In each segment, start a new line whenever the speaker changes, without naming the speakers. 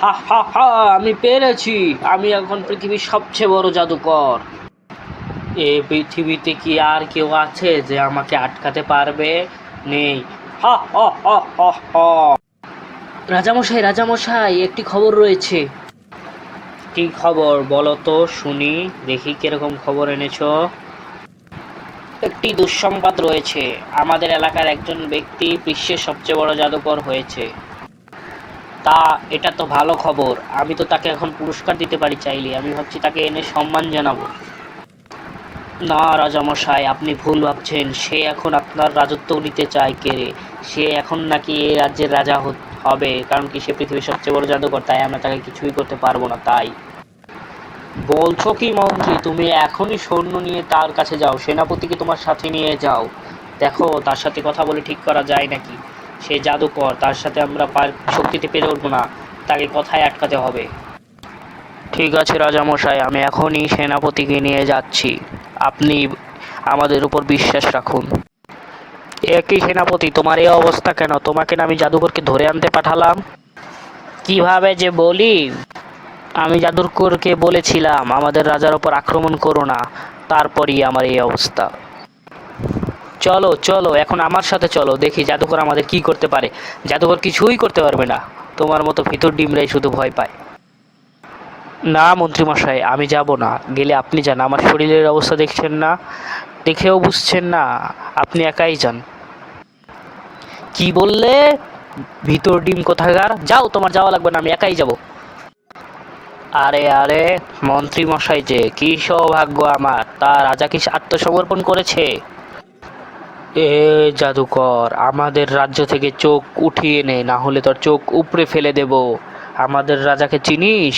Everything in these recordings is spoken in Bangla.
হা হা হা, আমি পেরেছি। আমি এখন পৃথিবীর সবচেয়ে বড় জাদুকর। এ পৃথিবীতে কি আর কেউ আছে যে আমাকে আটকাতে পারবে? নেই। হা হা হা হা হা। রাজামশাই, রাজামশাই, একটি খবর রয়েছে। কি খবর বলো তো শুনি, দেখি কিরকম খবর এনেছো। একটি দুঃসংবাদ রয়েছে। আমাদের এলাকার একজন ব্যক্তি বিশ্বের সবচেয়ে বড় জাদুকর হয়েছে। তা এটা তো ভালো খবর। আমি তো তাকে এখন পুরস্কার দিতে পারি চাইলে। আমি ভাবছি তাকে এনে সম্মান জানাবো। না রাজামশাই, আপনি ভুল ভাবছেন। সে এখন আপনার রাজত্ব নিতে চায় কেড়ে। সে এখন নাকি এই রাজ্যের রাজা হবে, কারণ কি সে পৃথিবীর সবচেয়ে বড় জাদুকর, তাই আমরা তাকে কিছুই করতে পারবো না। তাই বলছো কি মন্ত্রী? তুমি এখনই সৈন্য নিয়ে তার কাছে যাও, সেনাপতিকে তোমার সাথে নিয়ে যাও। দেখো তার সাথে কথা বলে ঠিক করা যায় নাকি। সে জাদুকর, তার সাথে আমরা শক্তিতে পেরে উঠবো না। তাকে কথায় আটকাতে হবে। ঠিক আছে রাজামশাই, আমি এখনই সেনাপতিকে নিয়ে যাচ্ছি। আপনি আমাদের উপর বিশ্বাস রাখুন। একই সেনাপতি, তোমার এই অবস্থা কেন? তোমাকে না আমি জাদুকরকে ধরে আনতে পাঠালাম? কিভাবে যে বলি। আমি জাদুকরকে বলেছিলাম আমাদের রাজার ওপর আক্রমণ করো না, তারপরই আমার এই অবস্থা। চলো চলো, এখন আমার সাথে চলো, দেখি জাদুকর আমাদের কি করতে পারে। জাদুকর কিছুই করতে পারবে না। তোমার মতো ভিতর ডিমরাই শুধু ভয় পায়। না মন্ত্রীমশাই, আমি যাব না। গেলে আপনি যান। আমার শরীরের অবস্থা দেখছেন না? দেখেও বুঝছেন না? আপনি একাই যান। কি বললে? ভিতর ডিম কোথাকার! যাও, তোমার যাওয়া লাগবে না, আমি একাই যাব। আরে আরে, মন্ত্রী মশাই যে কি সৌভাগ্য আমার! তা রাজা কি আত্মসমর্পণ করেছে? এ জাদুকর, আমাদের রাজ্য থেকে চোখ উঠিয়ে নে, না হলে তোর চোখ উপড়ে ফেলে দেব। আমাদের রাজাকে চিনিস?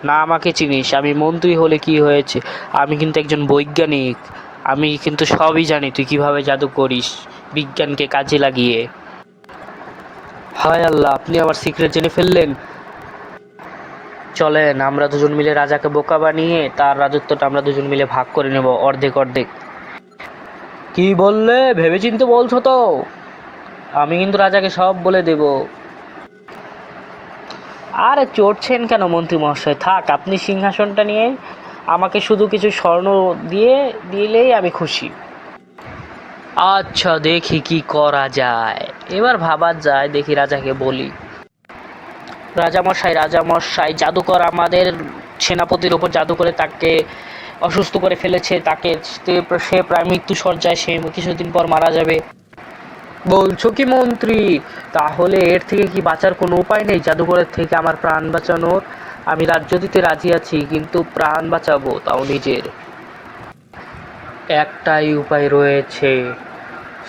না আমাকে চিনিস? আমি মন্ত্রী হলে কি হয়েছে, আমি কিন্তু একজন বৈজ্ঞানিক। আমি কিন্তু সবই জানি তুই কিভাবে জাদু করিস, বিজ্ঞানকে কাজে লাগিয়ে। হায় আল্লাহ, আপনি আমার সিক্রেট জেনে ফেললেন। চলেন আমরা দুজন মিলে রাজাকে বোকা বানিয়ে তার রাজত্বটা আমরা দুজন মিলে ভাগ করে নেব, অর্ধেক অর্ধেক। কি বললে? ভেবেচিন্তে বলছো তো? আমি কিন্তু রাজাকে সব বলে দেব। আরে চড়ছেন কেন মন্ত্রী মহাশয়? থাক, আপনি সিংহাসনটা নিয়ে আমাকে শুধু কিছু স্বর্ণ দিলেই আমি খুশি। আচ্ছা, দেখি কি করা যায়। এবার ভাবা যায়, দেখি রাজাকে বলি। রাজামশাই, রাজামশাই, জাদুকর আমাদের সেনাপতির ওপর জাদু করে তাকে অসুস্থ করে ফেলেছে। তাকে সে প্রায় মৃত্যু সজ্জায়, সে কিছুদিন পর মারা যাবে। বলছো কি মন্ত্রী? তাহলে এর থেকে কি বাঁচার কোনো উপায় নেই? জাদুকরের থেকে আমার প্রাণ বাঁচানোর? আমি রাজ্য দিতে রাজি আছি, কিন্তু প্রাণ বাঁচাবো তাও নিজের। একটাই উপায় রয়েছে,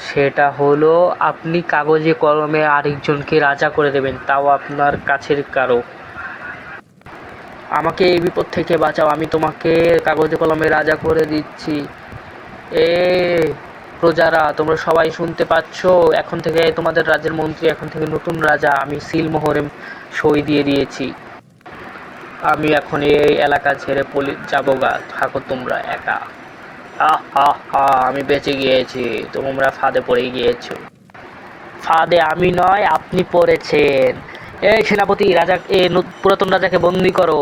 সেটা হলো আপনি কাগজে কলমে আরেকজনকে রাজা করে দেবেন, তাও আপনার কাছের কারো। আমাকে এই বিপদ থেকে বাঁচাও, আমি তোমাকে কাগজে কলমে রাজা করে দিচ্ছি। এ প্রজারা, তোমরা সবাই শুনতে পাচ্ছ? এখন থেকে তোমাদের রাজ্যের মন্ত্রী, এখন থেকে নতুন রাজা। আমি সিলমোহরে সই দিয়ে দিয়েছি। আমি এখন এই এলাকা ছেড়ে যাবো গা। থাকো তোমরা একা। আহ হা হা, আমি বেঁচে গিয়েছি। তোমরা ফাঁদে পড়ে গিয়েছো। ফাঁদে আমি নয়, আপনি পড়েছেন। এই সেনাপতি, রাজা পুরাতন রাজাকে বন্দি করো।